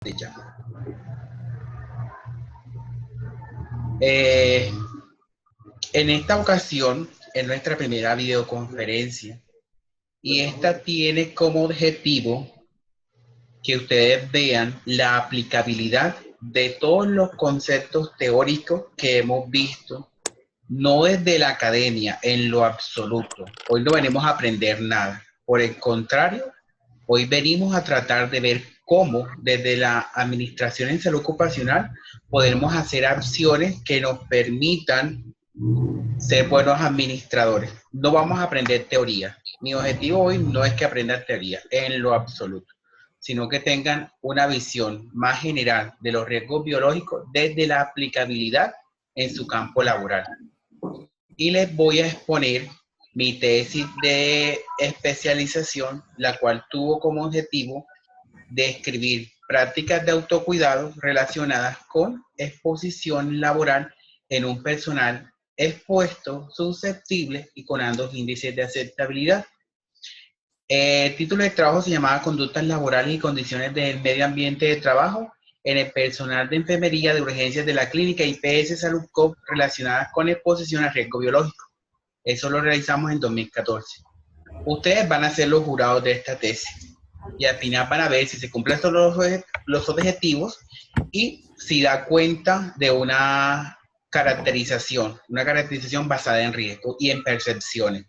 Ya. En esta ocasión es nuestra primera videoconferencia y esta tiene como objetivo que ustedes vean la aplicabilidad de todos los conceptos teóricos que hemos visto, no desde la academia en lo absoluto. Hoy no venimos a aprender nada. Por el contrario, hoy venimos a tratar de ver cómo desde la administración en salud ocupacional podemos hacer acciones que nos permitan ser buenos administradores. No vamos a aprender teoría. Mi objetivo hoy no es que aprendan teoría en lo absoluto, sino que tengan una visión más general de los riesgos biológicos desde la aplicabilidad en su campo laboral. Y les voy a exponer mi tesis de especialización, la cual tuvo como objetivo describir prácticas de autocuidado relacionadas con exposición laboral en un personal expuesto, susceptible y con altos índices de aceptabilidad. El título de trabajo se llamaba Conductas laborales y condiciones del medio ambiente de trabajo en el personal de enfermería de urgencias de la clínica IPS Salud Corp relacionadas con exposición a riesgo biológico. Eso lo realizamos en 2014. Ustedes van a ser los jurados de esta tesis y al final van a ver si se cumplen los objetivos y si da cuenta de una caracterización basada en riesgo y en percepciones.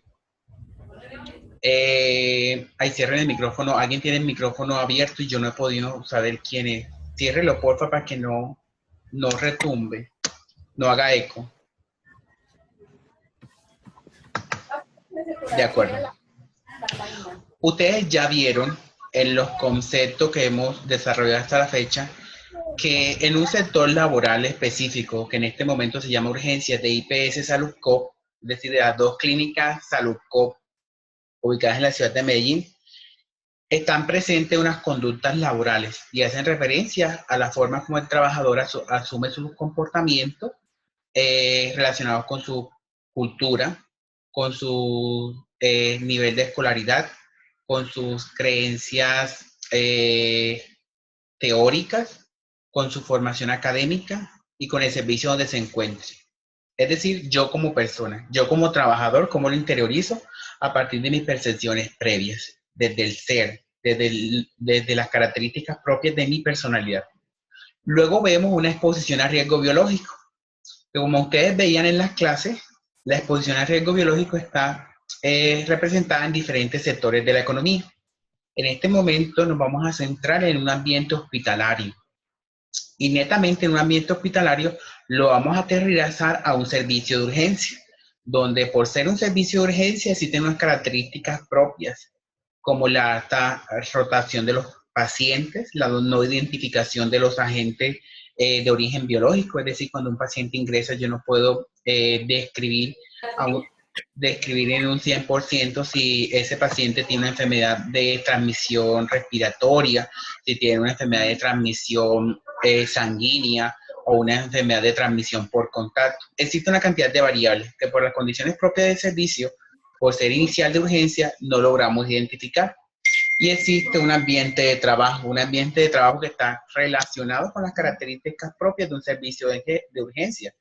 Ahí cierren el micrófono. Alguien tiene el micrófono abierto y yo no he podido saber quién es. Ciérrelo, porfa, para que no retumbe, no haga eco. De acuerdo. Ustedes ya vieron en los conceptos que hemos desarrollado hasta la fecha que en un sector laboral específico, que en este momento se llama urgencias de IPS Salud Corp, es decir, de las dos clínicas Salud Corp ubicadas en la ciudad de Medellín, están presentes unas conductas laborales y hacen referencia a la forma como el trabajador asume sus comportamientos relacionados con su cultura, con su nivel de escolaridad, con sus creencias teóricas, con su formación académica y con el servicio donde se encuentre. Es decir, yo como persona, yo como trabajador, cómo lo interiorizo a partir de mis percepciones previas, desde el ser, desde las características propias de mi personalidad. Luego vemos una exposición a riesgo biológico. Como ustedes veían en las clases, la exposición a riesgo biológico está representada en diferentes sectores de la economía. En este momento nos vamos a centrar en un ambiente hospitalario. Y netamente en un ambiente hospitalario lo vamos a aterrizar a un servicio de urgencia, donde por ser un servicio de urgencia sí tiene unas características propias, como la rotación de los pacientes, la no identificación de los agentes de origen biológico, es decir, cuando un paciente ingresa yo no puedo describir en un 100% si ese paciente tiene una enfermedad de transmisión respiratoria, si tiene una enfermedad de transmisión sanguínea o una enfermedad de transmisión por contacto. Existe una cantidad de variables que por las condiciones propias del servicio, por ser inicial de urgencia, no logramos identificar. Y existe un ambiente de trabajo que está relacionado con las características propias de un servicio de urgencia.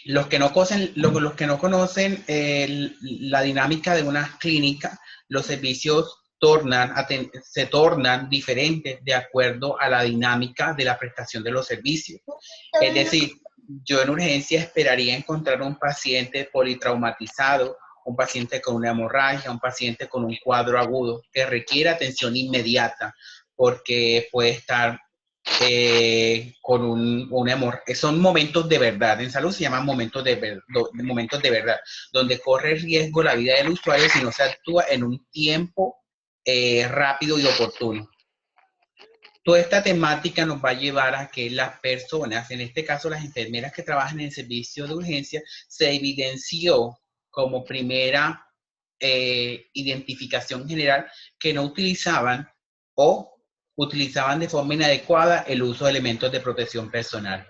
Los que no conocen la dinámica de una clínica, los servicios se tornan diferentes de acuerdo a la dinámica de la prestación de los servicios. Es decir, yo en urgencia esperaría encontrar un paciente politraumatizado, un paciente con una hemorragia, un paciente con un cuadro agudo que requiere atención inmediata porque puede estar con un amor. Son momentos de verdad. En salud se llaman momentos de verdad, donde corre riesgo la vida del usuario si no se actúa en un tiempo rápido y oportuno. Toda esta temática nos va a llevar a que las personas, en este caso las enfermeras que trabajan en el servicio de urgencia, se evidenció como primera identificación general que no utilizaban o utilizaban de forma inadecuada el uso de elementos de protección personal,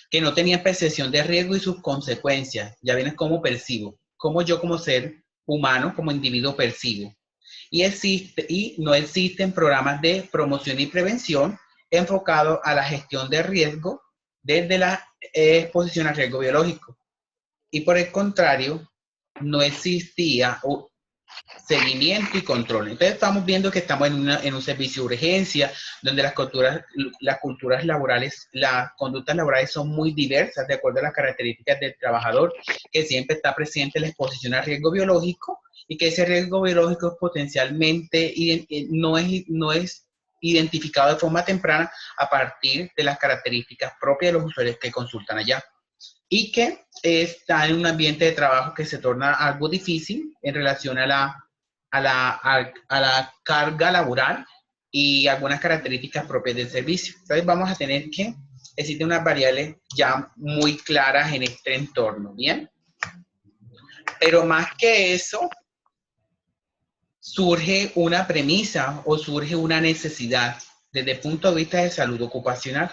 que no tenían percepción de riesgo y sus consecuencias. Ya ven cómo percibo, cómo yo como ser humano, como individuo percibo. y no existen programas de promoción y prevención enfocados a la gestión de riesgo desde la exposición a riesgo biológico. Y por el contrario, no existía seguimiento y control. Entonces estamos viendo que estamos en un servicio de urgencia, donde las culturas laborales, las conductas laborales son muy diversas de acuerdo a las características del trabajador, que siempre está presente la exposición a riesgo biológico y que ese riesgo biológico potencialmente no es identificado de forma temprana a partir de las características propias de los usuarios que consultan allá. Y que está en un ambiente de trabajo que se torna algo difícil en relación a la carga laboral y algunas características propias del servicio. Entonces vamos a tener que existen unas variables ya muy claras en este entorno, ¿bien? Pero más que eso, surge una premisa o surge una necesidad desde el punto de vista de salud ocupacional.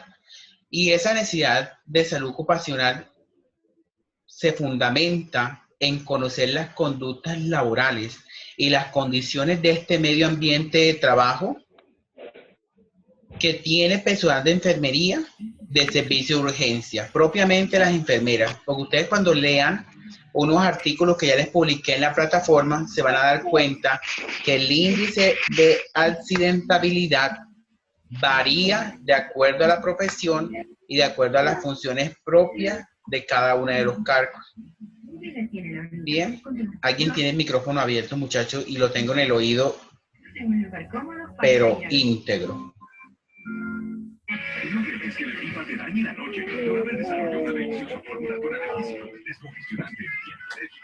Y esa necesidad de salud ocupacional se fundamenta en conocer las conductas laborales y las condiciones de este medio ambiente de trabajo que tiene personal de enfermería de servicio de urgencia, propiamente las enfermeras, porque ustedes cuando lean unos artículos que ya les publiqué en la plataforma se van a dar cuenta que el índice de accidentabilidad varía de acuerdo a la profesión y de acuerdo a las funciones propias de cada uno de los cargos. Bien, alguien tiene el micrófono abierto, muchachos, y lo tengo en el oído, pero íntegro.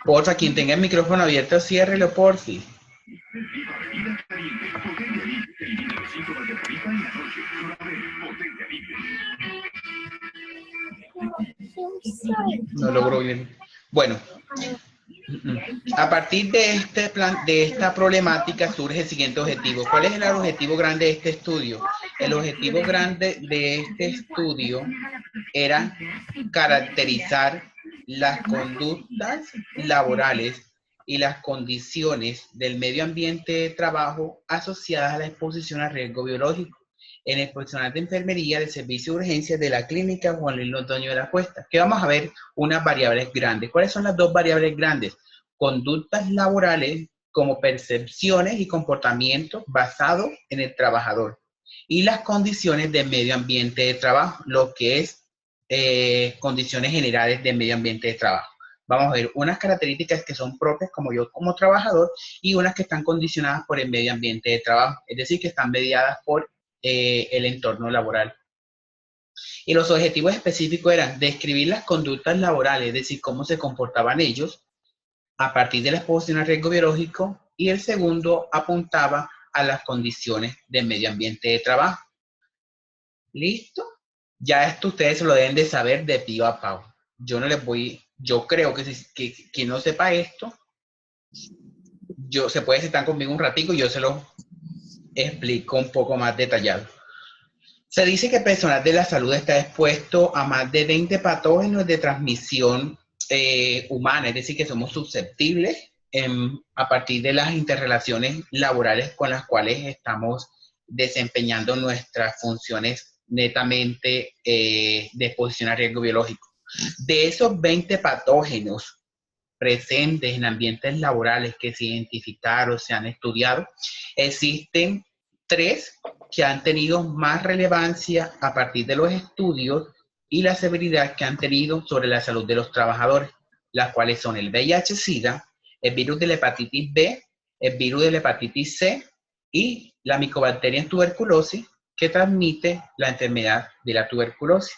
Porfa, quien tenga el micrófono abierto, ciérrelo, porfi. No logro bien. Bueno, a partir de este plan, de esta problemática surge el siguiente objetivo. ¿Cuál es el objetivo grande de este estudio? El objetivo grande de este estudio era caracterizar las conductas laborales y las condiciones del medio ambiente de trabajo asociadas a la exposición a riesgo biológico en el personal de enfermería del servicio de urgencias de la clínica Juan Luis Londoño de la Cuesta. Que vamos a ver unas variables grandes. ¿Cuáles son las dos variables grandes? Conductas laborales como percepciones y comportamientos basados en el trabajador y las condiciones del medio ambiente de trabajo, lo que es condiciones generales del medio ambiente de trabajo. Vamos a ver unas características que son propias como yo como trabajador y unas que están condicionadas por el medio ambiente de trabajo, es decir, que están mediadas por el entorno laboral. Y los objetivos específicos eran describir las conductas laborales, es decir, cómo se comportaban ellos a partir de la exposición al riesgo biológico, y el segundo apuntaba a las condiciones del medio ambiente de trabajo. ¿Listo? Ya esto ustedes lo deben de saber de pío a pavo. Yo no les voy, yo creo que quien no sepa esto, se puede sentar conmigo un ratico y yo se lo explico un poco más detallado. Se dice que el personal de la salud está expuesto a más de 20 patógenos de transmisión humana, es decir, que somos susceptibles a partir de las interrelaciones laborales con las cuales estamos desempeñando nuestras funciones netamente de exposición a riesgo biológico. De esos 20 patógenos presentes en ambientes laborales que se identificaron, se han estudiado, existen 3 que han tenido más relevancia a partir de los estudios y la severidad que han tenido sobre la salud de los trabajadores, las cuales son el VIH-Sida, el virus de la hepatitis B, el virus de la hepatitis C y la micobacteria en tuberculosis que transmite la enfermedad de la tuberculosis.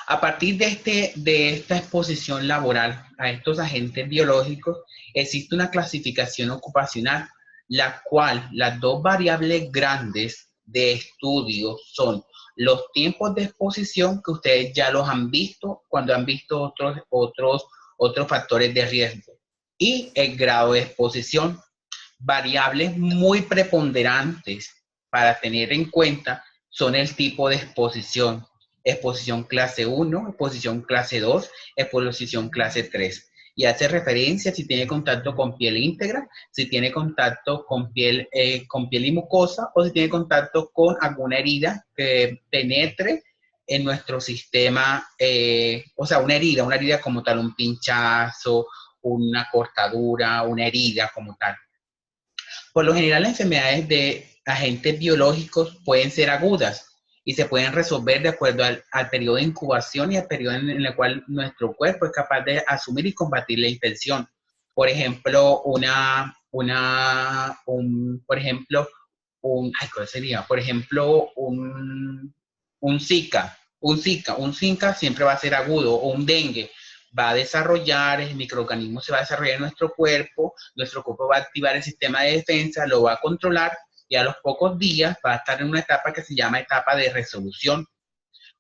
A partir de esta exposición laboral a estos agentes biológicos, existe una clasificación ocupacional, la cual las dos variables grandes de estudio son los tiempos de exposición, que ustedes ya los han visto cuando han visto otros factores de riesgo, y el grado de exposición. Variables muy preponderantes para tener en cuenta son el tipo de exposición. Exposición clase 1, exposición clase 2, exposición clase 3. y hace referencia si tiene contacto con piel íntegra, si tiene contacto con piel y mucosa, o si tiene contacto con alguna herida que penetre en nuestro sistema, o sea, una herida como tal, un pinchazo, una cortadura, una herida como tal. Por lo general, las enfermedades de agentes biológicos pueden ser agudas y se pueden resolver de acuerdo al periodo de incubación y al periodo en el cual nuestro cuerpo es capaz de asumir y combatir la infección. Por ejemplo, ¿cuál sería? Por ejemplo, un Zika. Un Zika siempre va a ser agudo, o un dengue va a desarrollar, el microorganismo se va a desarrollar en nuestro cuerpo va a activar el sistema de defensa, lo va a controlar y a los pocos días va a estar en una etapa que se llama etapa de resolución.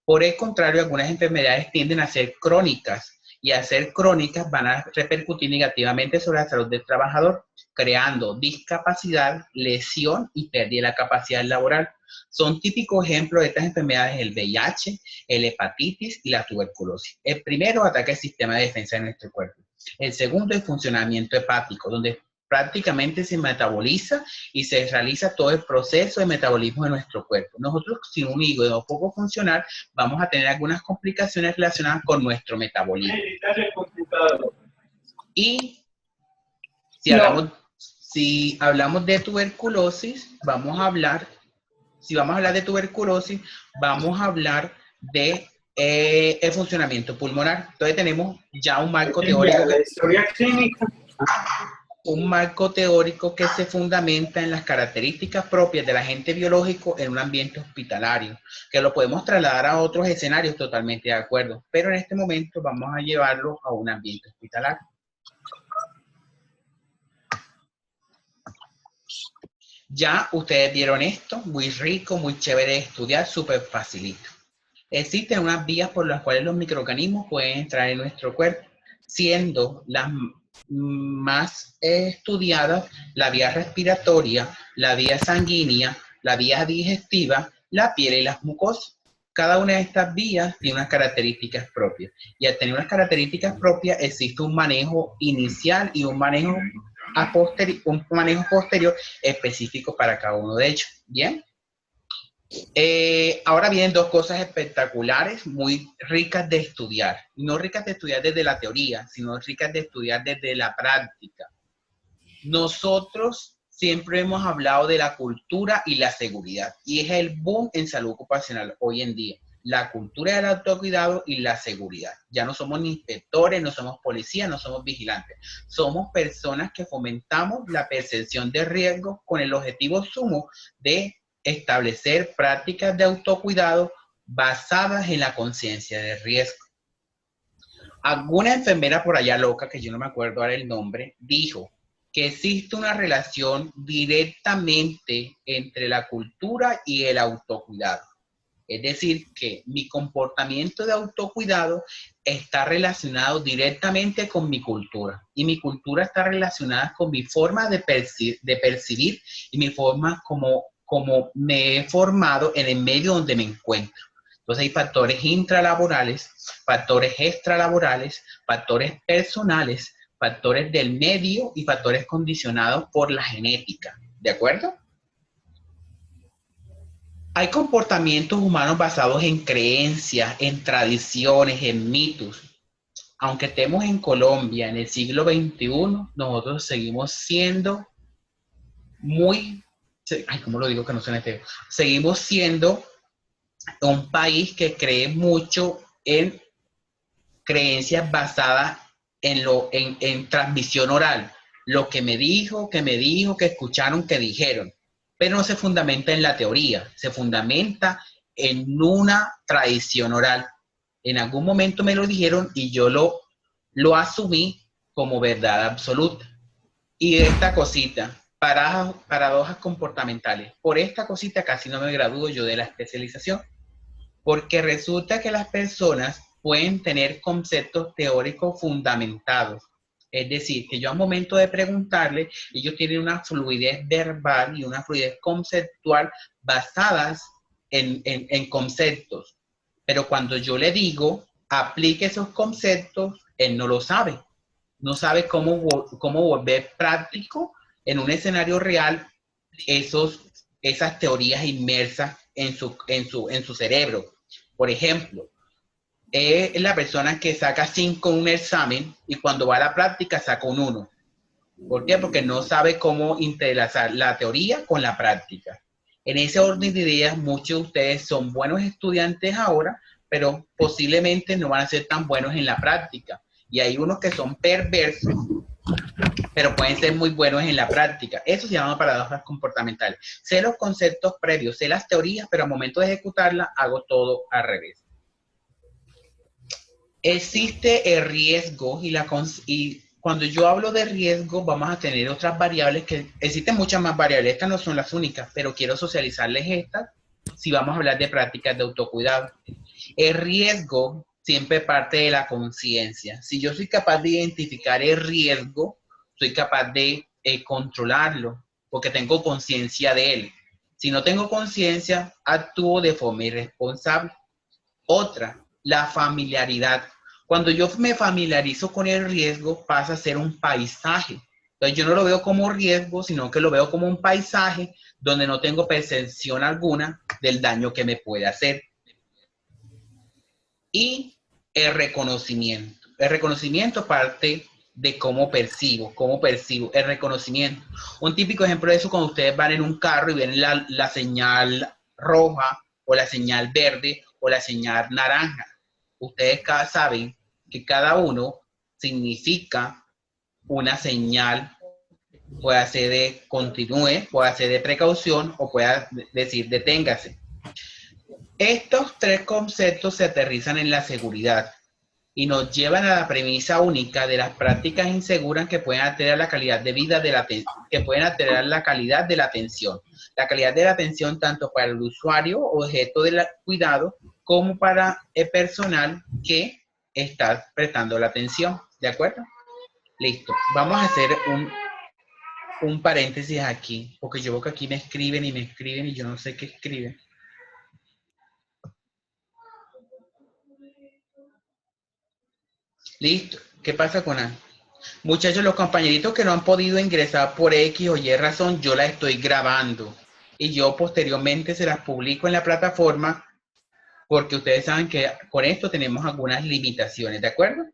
Por el contrario, algunas enfermedades tienden a ser crónicas y al ser crónicas van a repercutir negativamente sobre la salud del trabajador, creando discapacidad, lesión y pérdida de la capacidad laboral. Son típicos ejemplos de estas enfermedades el VIH, el hepatitis y la tuberculosis. El primero ataca el sistema de defensa de nuestro cuerpo. El segundo es funcionamiento hepático, donde prácticamente se metaboliza y se realiza todo el proceso de metabolismo de nuestro cuerpo. Nosotros, sin un hígado poco funcional, vamos a tener algunas complicaciones relacionadas con nuestro metabolismo. Y si hablamos de tuberculosis, vamos a hablar de el funcionamiento pulmonar. Entonces tenemos ya un marco teórico. La historia clínica. Un marco teórico que se fundamenta en las características propias del agente biológico en un ambiente hospitalario, que lo podemos trasladar a otros escenarios totalmente de acuerdo, pero en este momento vamos a llevarlo a un ambiente hospitalario. Ya ustedes vieron esto, muy rico, muy chévere de estudiar, súper facilito. Existen unas vías por las cuales los microorganismos pueden entrar en nuestro cuerpo, siendo las más estudiadas la vía respiratoria, la vía sanguínea, la vía digestiva, la piel y las mucosas. Cada una de estas vías tiene unas características propias. Y al tener unas características propias, existe un manejo inicial y un manejo posterior específico para cada uno de ellos. ¿Bien? Ahora vienen dos cosas espectaculares, muy ricas de estudiar. No ricas de estudiar desde la teoría, sino ricas de estudiar desde la práctica. Nosotros siempre hemos hablado de la cultura y la seguridad, y es el boom en salud ocupacional hoy en día. La cultura del autocuidado y la seguridad. Ya no somos ni inspectores, no somos policías, no somos vigilantes. Somos personas que fomentamos la percepción de riesgo con el objetivo sumo de establecer prácticas de autocuidado basadas en la conciencia de riesgo. Alguna enfermera por allá loca, que yo no me acuerdo ahora el nombre, dijo que existe una relación directamente entre la cultura y el autocuidado. Es decir, que mi comportamiento de autocuidado está relacionado directamente con mi cultura. Y mi cultura está relacionada con mi forma de percibir y mi forma como me he formado en el medio donde me encuentro. Entonces hay factores intralaborales, factores extralaborales, factores personales, factores del medio y factores condicionados por la genética. ¿De acuerdo? Hay comportamientos humanos basados en creencias, en tradiciones, en mitos. Aunque estemos en Colombia en el siglo XXI, nosotros seguimos siendo ¿cómo lo digo que no suene feo? Seguimos siendo un país que cree mucho en creencias basadas en transmisión oral. Lo que me dijo, que escucharon, que dijeron. Pero no se fundamenta en la teoría, se fundamenta en una tradición oral. En algún momento me lo dijeron y yo lo asumí como verdad absoluta. Y esta cosita, paradojas comportamentales. Por esta cosita casi no me gradúo yo de la especialización, porque resulta que las personas pueden tener conceptos teóricos fundamentados. Es decir, que yo al momento de preguntarle, ellos tienen una fluidez verbal y una fluidez conceptual basadas en conceptos. Pero cuando yo le digo, aplique esos conceptos, él no lo sabe. no sabe cómo volver práctico en un escenario real esas teorías inmersas en su cerebro. Por ejemplo, es la persona que saca 5 en un examen y cuando va a la práctica saca un 1. ¿Por qué? Porque no sabe cómo entrelazar la teoría con la práctica. En ese orden de ideas, muchos de ustedes son buenos estudiantes ahora, pero posiblemente no van a ser tan buenos en la práctica. Y hay unos que son perversos, pero pueden ser muy buenos en la práctica. Eso se llama paradojas comportamentales. Sé los conceptos previos, sé las teorías, pero al momento de ejecutarlas hago todo al revés. Existe el riesgo y cuando yo hablo de riesgo vamos a tener otras variables que existen muchas más variables. Estas no son las únicas, pero quiero socializarles estas si vamos a hablar de prácticas de autocuidado. El riesgo siempre parte de la conciencia. Si yo soy capaz de identificar el riesgo, soy capaz de controlarlo porque tengo conciencia de él. Si no tengo conciencia, actúo de forma irresponsable. Otra, la familiaridad. Cuando yo me familiarizo con el riesgo, pasa a ser un paisaje. Entonces yo no lo veo como riesgo, sino que lo veo como un paisaje donde no tengo percepción alguna del daño que me puede hacer. Y el reconocimiento. El reconocimiento parte de cómo percibo el reconocimiento. Un típico ejemplo de eso cuando ustedes van en un carro y ven la señal roja o la señal verde o la señal naranja. Ustedes saben que cada uno significa una señal, puede ser de continúe, puede ser de precaución o puede decir deténgase. Estos 3 conceptos se aterrizan en la seguridad y nos llevan a la premisa única de las prácticas inseguras que pueden alterar la calidad de vida que pueden alterar la calidad de la atención. La calidad de la atención tanto para el usuario objeto del cuidado como para el personal que está prestando la atención. ¿De acuerdo? Listo. Vamos a hacer un paréntesis aquí, porque yo veo que aquí me escriben y yo no sé qué escriben. Listo. ¿Qué pasa con A? Muchachos, los compañeritos que no han podido ingresar por X o Y razón, yo las estoy grabando. Y yo posteriormente se las publico en la plataforma porque ustedes saben que con esto tenemos algunas limitaciones, ¿de acuerdo?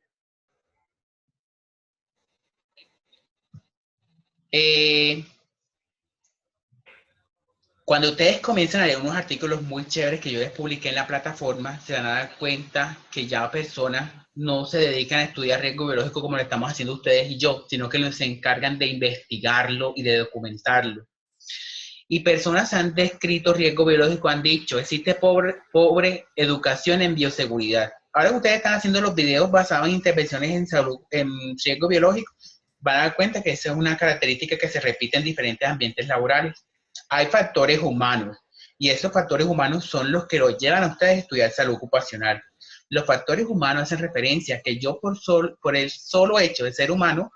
Cuando ustedes comienzan a leer unos artículos muy chéveres que yo les publiqué en la plataforma, se van a dar cuenta que ya personas no se dedican a estudiar riesgo biológico como lo estamos haciendo ustedes y yo, sino que se encargan de investigarlo y de documentarlo. Y personas han descrito riesgo biológico, han dicho, existe pobre educación en bioseguridad. Ahora que ustedes están haciendo los videos basados en intervenciones en salud, en riesgo biológico, van a dar cuenta que esa es una característica que se repite en diferentes ambientes laborales. Hay factores humanos y esos factores humanos son los que los llevan a ustedes a estudiar salud ocupacional. Los factores humanos hacen referencia a que yo por el solo hecho de ser humano,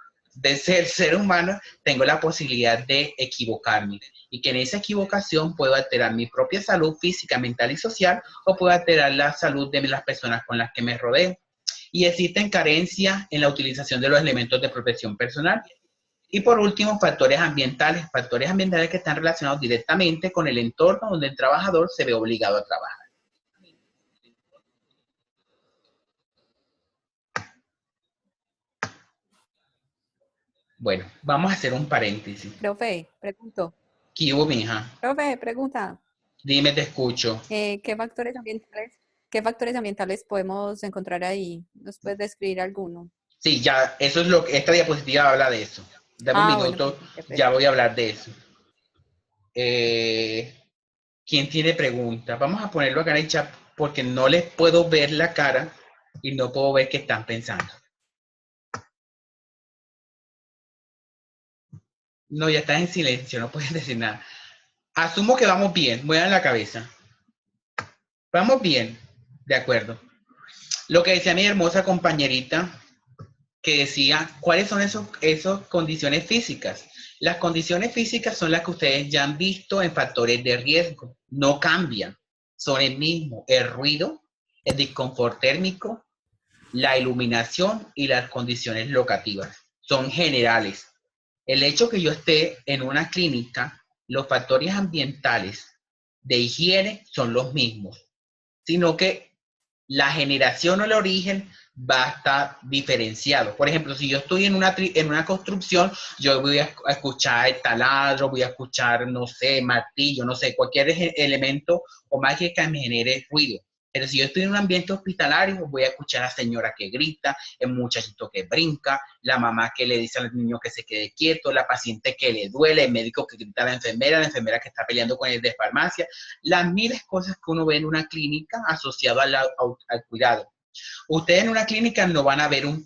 tengo la posibilidad de equivocarme y que en esa equivocación puedo alterar mi propia salud física, mental y social o puedo alterar la salud de las personas con las que me rodeo. Y existen carencias en la utilización de los elementos de protección personal. Y por último, factores ambientales que están relacionados directamente con el entorno donde el trabajador se ve obligado a trabajar. Bueno, vamos a hacer un paréntesis. Profe, pregunto. ¿Qué hubo, mija? Profe, pregunta. Dime, te escucho. ¿Qué factores ambientales podemos encontrar ahí? ¿Nos puedes describir alguno? Sí, ya, eso es esta diapositiva habla de eso. Dame un Bueno, minuto, perfecto. ya voy a hablar de eso. ¿Quién tiene preguntas? Vamos a ponerlo acá en el chat porque no les puedo ver la cara y no puedo ver qué están pensando. No, ya estás en silencio, no puedes decir nada. Asumo que vamos bien, muevan la cabeza. Vamos bien, de acuerdo. Lo que decía mi hermosa compañerita, que decía, ¿cuáles son esas condiciones físicas? Las condiciones físicas son las que ustedes ya han visto en factores de riesgo. No cambian, son el mismo. El ruido, el disconfort térmico, la iluminación y las condiciones locativas. son generales. El hecho que yo esté en una clínica, los factores ambientales de higiene son los mismos, sino que la generación o el origen va a estar diferenciado. Por ejemplo, si yo estoy en una construcción, yo voy a escuchar el taladro, voy a escuchar, no sé, martillo, no sé, cualquier elemento o máquina que me genere ruido. Pero si yo estoy en un ambiente hospitalario, voy a escuchar a la señora que grita, el muchachito que brinca, la mamá que le dice al niño que se quede quieto, la paciente que le duele, el médico que grita a la enfermera que está peleando con el de farmacia, las miles cosas que uno ve en una clínica asociado al cuidado. Ustedes en una clínica no van a ver un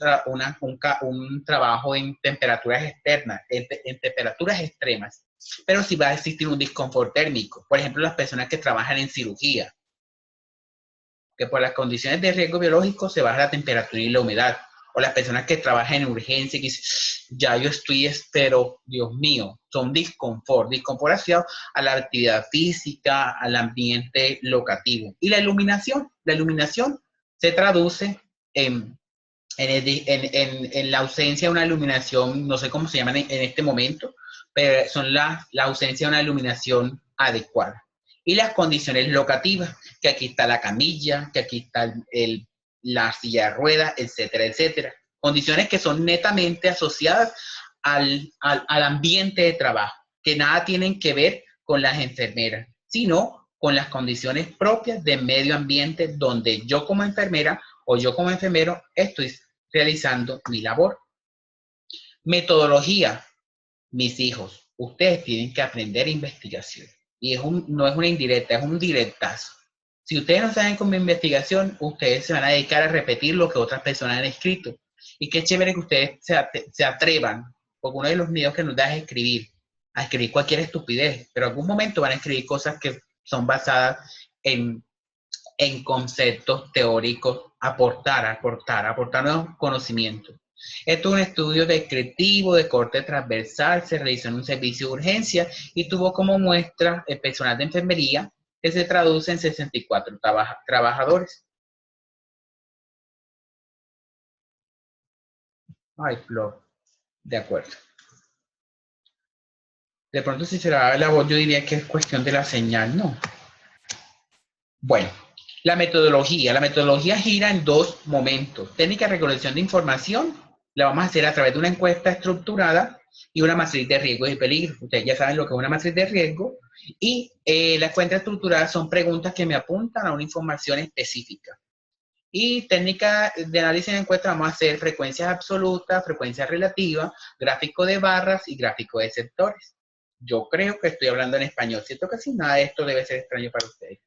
trabajo en temperaturas externas, en temperaturas extremas, pero sí va a existir un disconfort térmico. Por ejemplo, las personas que trabajan en cirugía, que por las condiciones de riesgo biológico se baja la temperatura y la humedad. O las personas que trabajan en urgencia, que dicen, ya yo estoy, pero Dios mío, son disconfort asociado a la actividad física, al ambiente locativo. Y la iluminación se traduce en la ausencia de una iluminación, no sé cómo se llama en este momento, pero son la ausencia de una iluminación adecuada. Y las condiciones locativas, que aquí está la camilla, que aquí está la silla de ruedas, etcétera, etcétera. Condiciones que son netamente asociadas al ambiente de trabajo, que nada tienen que ver con las enfermeras, sino con las condiciones propias del medio ambiente donde yo como enfermera o yo como enfermero estoy realizando mi labor. Metodología, mis hijos, ustedes tienen que aprender investigación. Y no es una indirecta, es un directazo. Si ustedes no saben con mi investigación, ustedes se van a dedicar a repetir lo que otras personas han escrito. Y qué chévere que ustedes se atrevan, porque uno de los miedos que nos da es a escribir cualquier estupidez, pero en algún momento van a escribir cosas que son basadas en conceptos teóricos, aportar nuevos conocimientos. Esto es un estudio descriptivo de corte transversal, se realizó en un servicio de urgencia y tuvo como muestra el personal de enfermería, que se traduce en 64 trabajadores. Ay, Flor, de acuerdo. De pronto si será la voz, yo diría que es cuestión de la señal, ¿no? Bueno, la metodología gira en dos momentos. Técnica de recolección de información, la vamos a hacer a través de una encuesta estructurada y una matriz de riesgos y peligros. Ustedes ya saben lo que es una matriz de riesgo. Y la encuesta estructurada son preguntas que me apuntan a una información específica. Y técnica de análisis de encuesta vamos a hacer frecuencias absolutas, frecuencias relativas, gráfico de barras y gráfico de sectores. Yo creo que estoy hablando en español. Siento que sin nada de esto debe ser extraño para ustedes.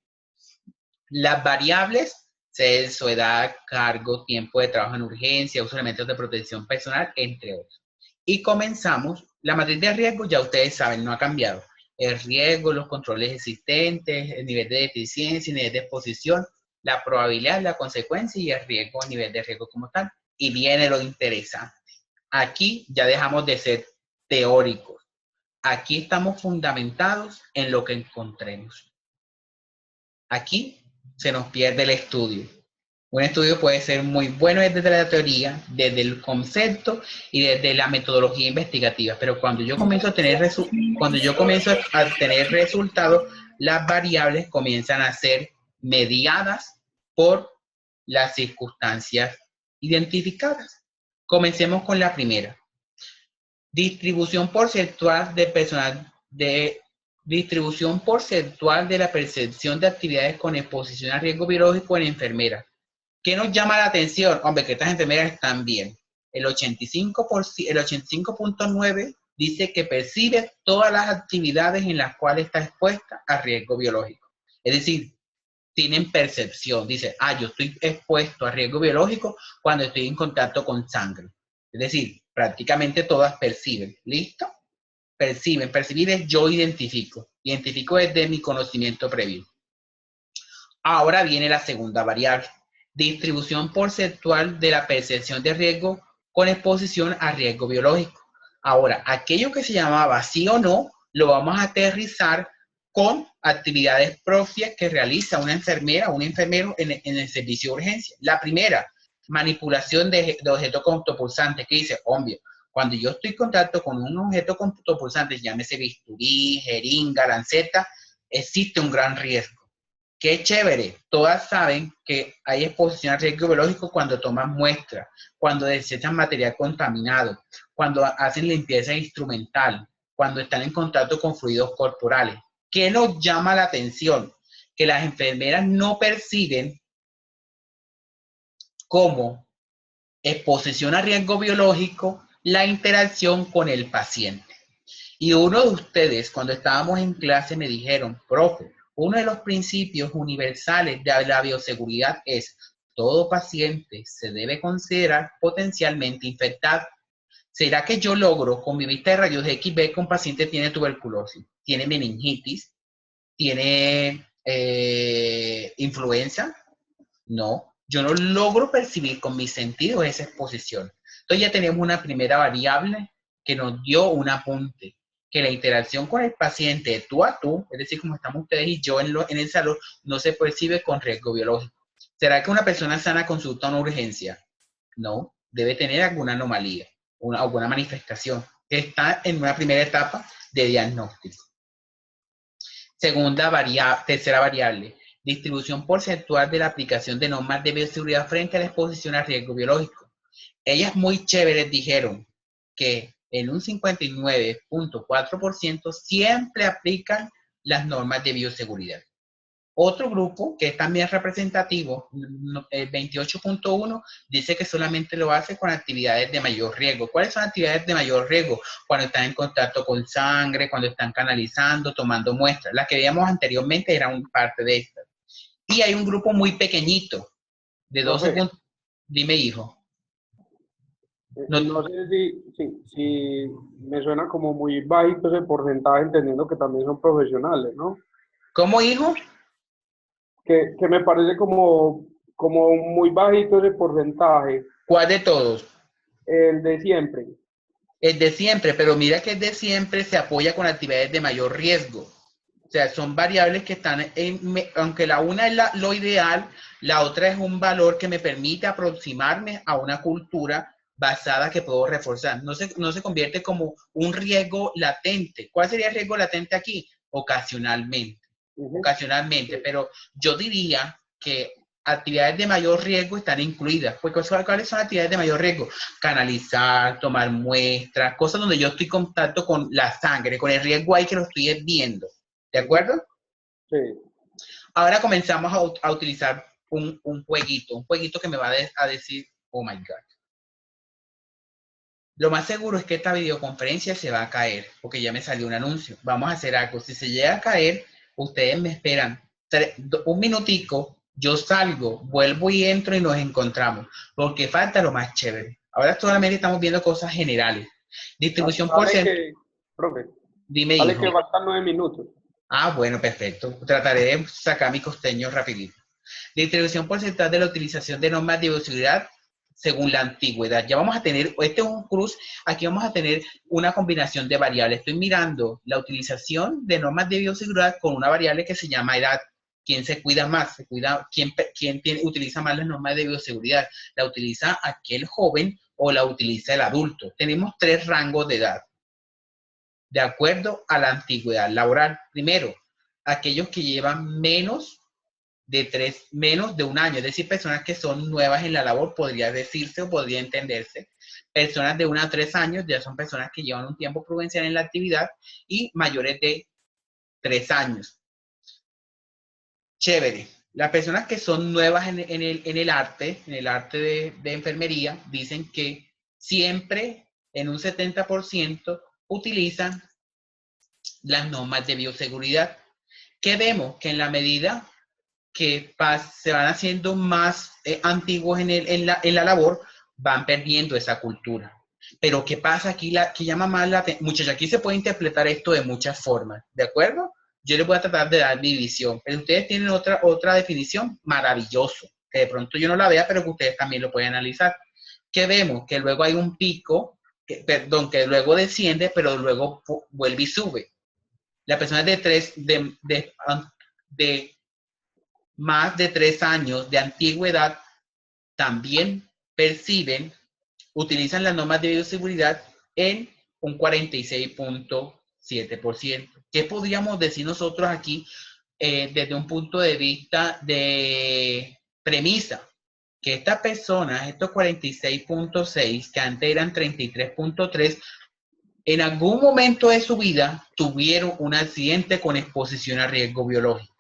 Las variables, sexo, edad, cargo, tiempo de trabajo en urgencia, uso de elementos de protección personal, entre otros. Y comenzamos. La matriz de riesgo, ya ustedes saben, no ha cambiado. El riesgo, los controles existentes, el nivel de deficiencia, el nivel de exposición, la probabilidad, la consecuencia y el riesgo, el nivel de riesgo como tal. Y viene lo interesante. Aquí ya dejamos de ser teóricos. Aquí estamos fundamentados en lo que encontremos. Aquí se nos pierde el estudio. Un estudio puede ser muy bueno desde la teoría, desde el concepto y desde la metodología investigativa, pero cuando yo comienzo a tener resultados, las variables comienzan a ser mediadas por las circunstancias identificadas. Comencemos con la primera. Distribución porcentual de personal distribución porcentual de la percepción de actividades con exposición a riesgo biológico en enfermeras. ¿Qué nos llama la atención? Hombre, que estas enfermeras están bien. El 85.9 dice que percibe todas las actividades en las cuales está expuesta a riesgo biológico. Es decir, tienen percepción. Dice, yo estoy expuesto a riesgo biológico cuando estoy en contacto con sangre. Es decir, prácticamente todas perciben. ¿Listo? Percibir es yo identifico desde mi conocimiento previo. Ahora viene la segunda variable, distribución porcentual de la percepción de riesgo con exposición a riesgo biológico. Ahora, aquello que se llamaba sí o no, lo vamos a aterrizar con actividades propias que realiza una enfermera o un enfermero en el servicio de urgencia. La primera, manipulación de objetos autopulsantes, que dice, hombre, Cuando yo estoy en contacto con un objeto computopulsante, llámese bisturí, jeringa, lanceta, existe un gran riesgo. Qué chévere, todas saben que hay exposición a riesgo biológico cuando toman muestras, cuando desechan material contaminado, cuando hacen limpieza instrumental, cuando están en contacto con fluidos corporales. ¿Qué nos llama la atención? Que las enfermeras no perciben como exposición a riesgo biológico la interacción con el paciente. Y uno de ustedes, cuando estábamos en clase, me dijeron, profe, uno de los principios universales de la bioseguridad es todo paciente se debe considerar potencialmente infectado. ¿Será que yo logro con mi vista de rayos X ver que un paciente tiene tuberculosis, tiene meningitis, tiene influenza? No, yo no logro percibir con mis sentidos esa exposición. Entonces ya tenemos una primera variable que nos dio un apunte, que la interacción con el paciente tú a tú, es decir, como estamos ustedes y yo en el salón, no se percibe con riesgo biológico. ¿Será que una persona sana consulta una urgencia? No, debe tener alguna anomalía, alguna manifestación que está en una primera etapa de diagnóstico. Tercera variable, distribución porcentual de la aplicación de normas de bioseguridad frente a la exposición a riesgo biológico. Ellas muy chéveres dijeron que en un 59.4% siempre aplican las normas de bioseguridad. Otro grupo que es también representativo, el 28.1, dice que solamente lo hace con actividades de mayor riesgo. ¿Cuáles son actividades de mayor riesgo? Cuando están en contacto con sangre, cuando están canalizando, tomando muestras. Las que veíamos anteriormente eran parte de estas. Y hay un grupo muy pequeñito, de 12 puntos. Dime, hijo. No sé si me suena como muy bajito ese porcentaje, entendiendo que también son profesionales, ¿no? ¿Cómo, hijo? Que me parece como muy bajito ese porcentaje. ¿Cuál de todos? El de siempre. El de siempre, pero mira que el de siempre se apoya con actividades de mayor riesgo. O sea, son variables que están aunque la una es lo ideal, la otra es un valor que me permite aproximarme a una cultura basada que puedo reforzar. No se convierte como un riesgo latente. ¿Cuál sería el riesgo latente aquí? Ocasionalmente. Ocasionalmente, pero yo diría que actividades de mayor riesgo están incluidas. Pues, ¿cuáles son actividades de mayor riesgo? Canalizar, tomar muestras, cosas donde yo estoy en contacto con la sangre, con el riesgo ahí que lo estoy viendo. ¿De acuerdo? Sí. Ahora comenzamos a utilizar un jueguito que me va a decir, oh my God. Lo más seguro es que esta videoconferencia se va a caer, porque ya me salió un anuncio. Vamos a hacer algo. Si se llega a caer, ustedes me esperan un minutico, yo salgo, vuelvo y entro y nos encontramos, porque falta lo más chévere. Ahora solamente estamos viendo cosas generales. Distribución porcentual. Profe, dime, dale hijo. Que faltan 9 minutos. Ah, bueno, perfecto. Trataré de sacar mi costeño rapidito. Distribución porcentual de la utilización de normas de bioseguridad según la antigüedad. Ya vamos a tener, este es un cruz, aquí vamos a tener una combinación de variables. Estoy mirando la utilización de normas de bioseguridad con una variable que se llama edad. ¿Quién se cuida más? ¿Quién utiliza más las normas de bioseguridad? ¿La utiliza aquel joven o la utiliza el adulto? Tenemos 3 rangos de edad. De acuerdo a la antigüedad laboral. Primero, aquellos que llevan menos de un año, es decir, personas que son nuevas en la labor, podría decirse o podría entenderse. Personas de 1 a 3 años ya son personas que llevan un tiempo prudencial en la actividad, y mayores de 3 años. Chévere. Las personas que son nuevas en el arte de enfermería, dicen que siempre en un 70% utilizan las normas de bioseguridad. ¿Qué vemos? Que en la medida que se van haciendo más antiguos en la labor, van perdiendo esa cultura. Pero ¿qué pasa aquí? Que llama más la atención. Muchachos, aquí se puede interpretar esto de muchas formas, ¿de acuerdo? Yo les voy a tratar de dar mi visión, pero ustedes tienen otra definición, maravilloso, que de pronto yo no la vea, pero que ustedes también lo pueden analizar. ¿Qué vemos? Que luego hay un pico, que luego desciende, pero luego vuelve y sube. Las personas de más de 3 años de antigüedad también utilizan las normas de bioseguridad en un 46.7%. ¿Qué podríamos decir nosotros aquí desde un punto de vista de premisa? Que estas personas, estos 46.6, que antes eran 33.3, en algún momento de su vida tuvieron un accidente con exposición a riesgo biológico.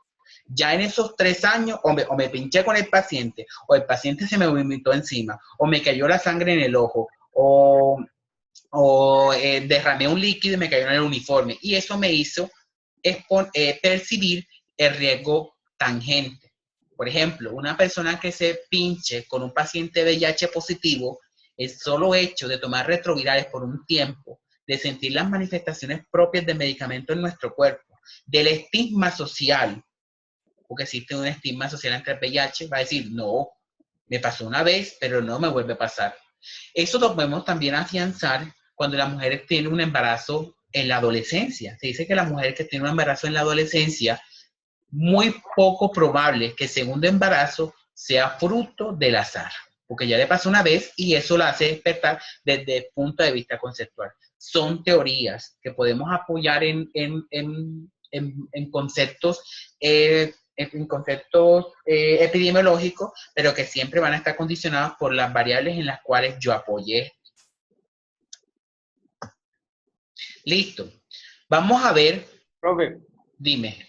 Ya en esos 3 años, o me pinché con el paciente, o el paciente se me vomitó encima, o me cayó la sangre en el ojo, o derramé un líquido y me cayó en el uniforme. Y eso me hizo percibir el riesgo tangente. Por ejemplo, una persona que se pinche con un paciente VIH positivo, el solo hecho de tomar retrovirales por un tiempo, de sentir las manifestaciones propias del medicamento en nuestro cuerpo, del estigma social, porque existe un estigma social entre el VIH, va a decir, no, me pasó una vez, pero no me vuelve a pasar. Eso lo podemos también afianzar cuando las mujeres tienen un embarazo en la adolescencia. Se dice que las mujeres que tienen un embarazo en la adolescencia, muy poco probable que el segundo embarazo sea fruto del azar, porque ya le pasó una vez y eso la hace despertar desde el punto de vista conceptual. Son teorías que podemos apoyar en conceptos epidemiológicos, pero que siempre van a estar condicionados por las variables en las cuales yo apoyé. Listo. Vamos a ver. Profe, Dime.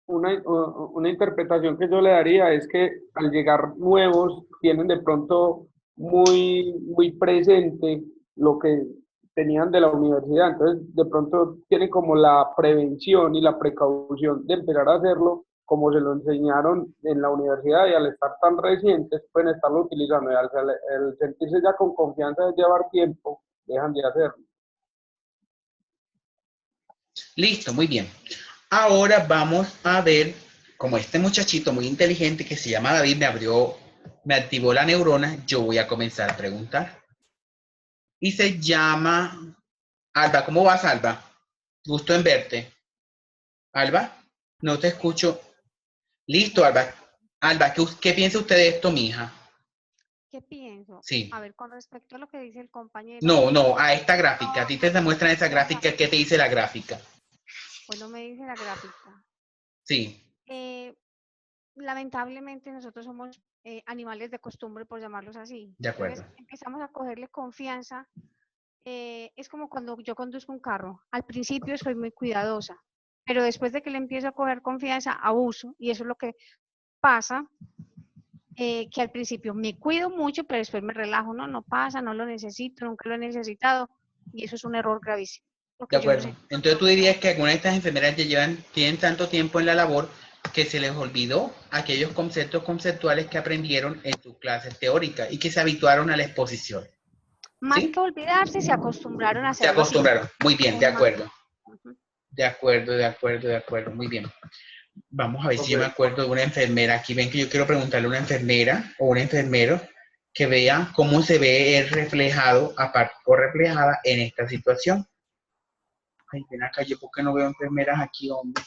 una interpretación que yo le daría es que al llegar nuevos tienen de pronto muy presente lo que tenían de la universidad, entonces de pronto tienen como la prevención y la precaución de empezar a hacerlo como se lo enseñaron en la universidad, y al estar tan recientes pueden estarlo utilizando, y al sentirse ya con confianza de llevar tiempo, dejan de hacerlo. Listo, muy bien. Ahora vamos a ver, como este muchachito muy inteligente que se llama David me activó la neurona, yo voy a comenzar a preguntar. Y se llama Alba. ¿Cómo vas, Alba? Gusto en verte. Alba, no te escucho. Listo, Alba. Alba, ¿qué piensa usted de esto, mija? ¿Qué pienso? Sí. A ver, con respecto a lo que dice el compañero. No, a esta gráfica. A ti te muestran esa gráfica. ¿Qué te dice la gráfica? Pues no me dice la gráfica. Sí. Lamentablemente nosotros somos animales de costumbre, por llamarlos así. De acuerdo. Entonces empezamos a cogerle confianza. Es como cuando yo conduzco un carro. Al principio soy muy cuidadosa, pero después de que le empiezo a coger confianza, abuso. Y eso es lo que pasa, que al principio me cuido mucho, pero después me relajo. No pasa, no lo necesito, nunca lo he necesitado. Y eso es un error gravísimo. De acuerdo. Entonces tú dirías que algunas de estas enfermeras ya tienen tanto tiempo en la labor que se les olvidó aquellos conceptos conceptuales que aprendieron en sus clases teóricas y que se habituaron a la exposición. Más ¿Sí? que olvidarse, se acostumbraron a hacerlo. Se acostumbraron. Muy bien, de acuerdo. Uh-huh. De acuerdo. Muy bien. Vamos a ver si yo me acuerdo de una enfermera. Aquí ven que yo quiero preguntarle a una enfermera o un enfermero que vea cómo se ve reflejado o reflejada en esta situación. Ay, ven acá, yo porque no veo enfermeras aquí, hombre.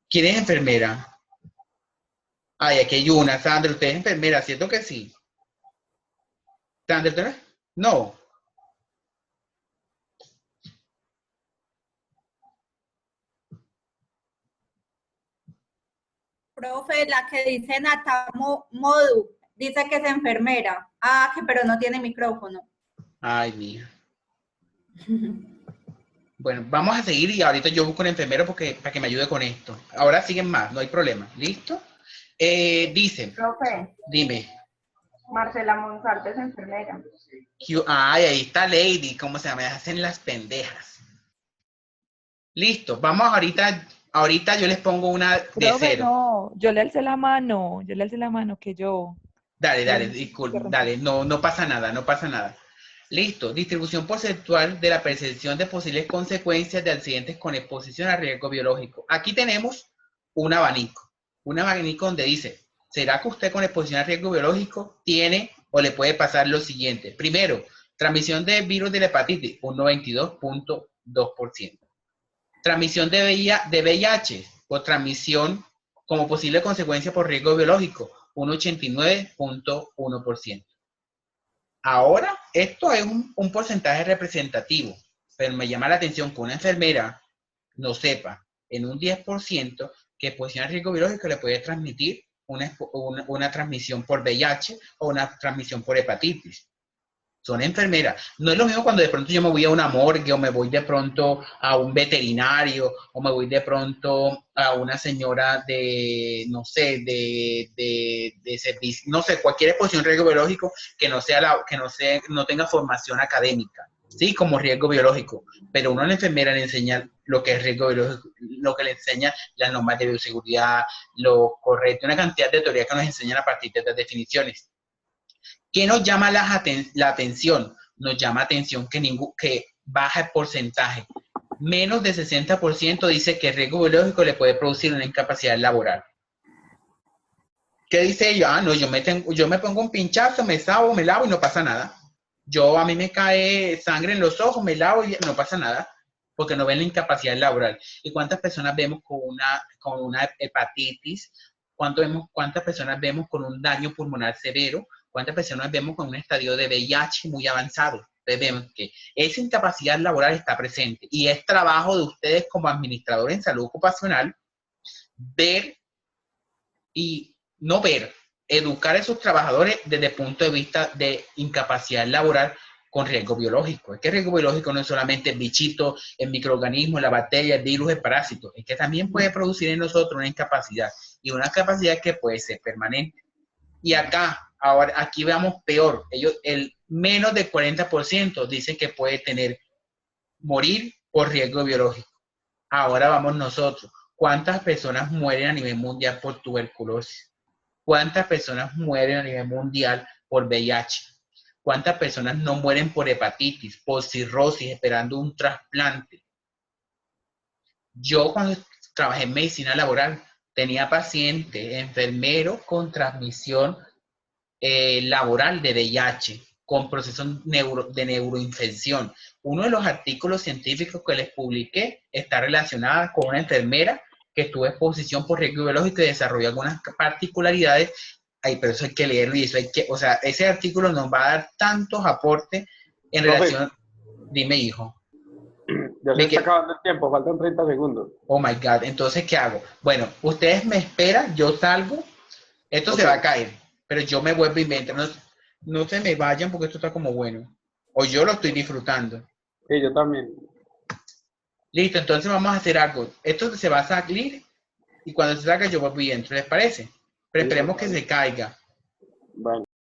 ¿Quién es enfermera? Ay, aquí hay una. Sandra, ¿usted es enfermera? ¿Cierto que sí? ¿Sandra, usted no? Profe, la que dice Modu, dice que es enfermera. Ah, pero no tiene micrófono. Ay, mía. Bueno, vamos a seguir y ahorita yo busco un enfermero para que me ayude con esto. Ahora siguen más, no hay problema. ¿Listo? Dicen. Profe. Dime. Marcela Monsalve es enfermera. Ay, ahí está Lady, ¿cómo se llama? Me hacen las pendejas. Listo, vamos ahorita yo les pongo una de Profe, 0. no, yo le alcé la mano que yo. Dale, disculpe, dale, no pasa nada. Listo, distribución porcentual de la percepción de posibles consecuencias de accidentes con exposición a riesgo biológico. Aquí tenemos un abanico donde dice, ¿será que usted con exposición a riesgo biológico tiene o le puede pasar lo siguiente? Primero, transmisión de virus de la hepatitis, un 92.2%. Transmisión de VIH o transmisión como posible consecuencia por riesgo biológico, un 89.1%. Ahora, esto es un porcentaje representativo, pero me llama la atención que una enfermera no sepa en un 10% que exposición a riesgo biológico le puede transmitir una transmisión por VIH o una transmisión por hepatitis. Son enfermeras. No es lo mismo cuando de pronto yo me voy a una morgue o me voy de pronto a un veterinario o me voy de pronto a una señora de, no sé, de servicio, no sé, cualquier exposición a riesgo biológico que no tenga formación académica, ¿sí? Como riesgo biológico. Pero uno a la enfermera le enseña lo que es riesgo biológico, lo que le enseña las normas de bioseguridad, lo correcto, una cantidad de teorías que nos enseñan a partir de estas definiciones. ¿Qué nos llama la atención? Nos llama atención que baja el porcentaje. Menos de 60% dice que el riesgo biológico le puede producir una incapacidad laboral. ¿Qué dice ella? Ah, no, yo me pongo un pinchazo, me lavo y no pasa nada. A mí me cae sangre en los ojos, me lavo y no pasa nada, porque no ven la incapacidad laboral. ¿Y cuántas personas vemos con una hepatitis? ¿Cuántas personas vemos con un daño pulmonar severo? ¿Cuántas personas vemos con un estadio de VIH muy avanzado? Entonces vemos que esa incapacidad laboral está presente y es trabajo de ustedes como administradores en salud ocupacional ver y no ver, educar a esos trabajadores desde el punto de vista de incapacidad laboral con riesgo biológico. Es que el riesgo biológico no es solamente el bichito, el microorganismo, la bacteria, el virus, el parásito, es que también puede producir en nosotros una incapacidad y una capacidad que puede ser permanente. Y aquí veamos peor, el menos del 40% dice que puede morir por riesgo biológico. Ahora vamos nosotros. ¿Cuántas personas mueren a nivel mundial por tuberculosis? ¿Cuántas personas mueren a nivel mundial por VIH? ¿Cuántas personas no mueren por hepatitis, por cirrosis, esperando un trasplante? Yo cuando trabajé en medicina laboral tenía pacientes, enfermeros con transmisión laboral de VIH, con procesos de neuroinfección. Uno de los artículos científicos que les publiqué está relacionado con una enfermera que estuvo en exposición por riesgo biológico y desarrolló algunas particularidades. Ay, pero eso hay que leerlo y ese artículo nos va a dar tantos aportes en relación. Dime, hijo. Ya se está acabando el tiempo, faltan 30 segundos. Oh my God, entonces, ¿qué hago? Bueno, ustedes me esperan, yo salgo, esto se va a caer, pero yo me vuelvo a inventar. No se me vayan porque esto está como bueno. O yo lo estoy disfrutando. Sí, yo también. Listo, entonces vamos a hacer algo. Esto se va a salir y cuando se salga yo vuelvo y entro, ¿les parece? Pero esperemos que se caiga. Bueno.